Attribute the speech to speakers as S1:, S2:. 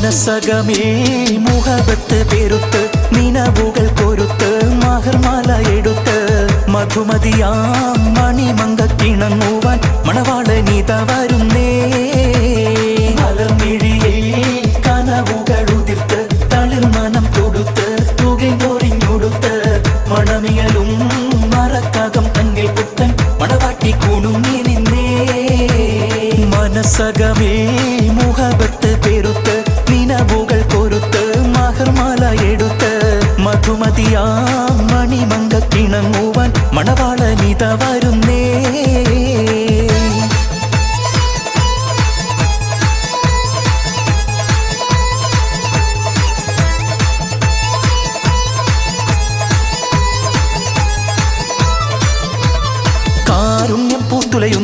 S1: മനസകമേ മുഹബത്ത് പെരുത്ത് നിനവുകൾ കൊരുത്ത് മഹർമാല എടുത്ത് മധുമതിയാം മണിമങ്കക്കിണങ്ങുവാൻ മണവാളനിത വരുന്നേ. മലർമിഴിയിൽ കനവുകൾ ഉതിർത്ത് തളിർ മനം കൊടുത്ത് തുകയൊറിഞ്ഞൊടുത്ത് മണമിയലും മറക്കകം തങ്ങിൽ പുത്തൻ മണവാട്ടി കുണുങ്ങി നിന്നേ. മനസകമേ മുഹബത്ത് പെരുത്ത് നിനവുകൾ കൊരുത്ത് മഹർമാല എടുത്ത് മധുമതിയാം മണിമങ്കക്കിണങ്ങുവാൻ മണവാളനിത വരും.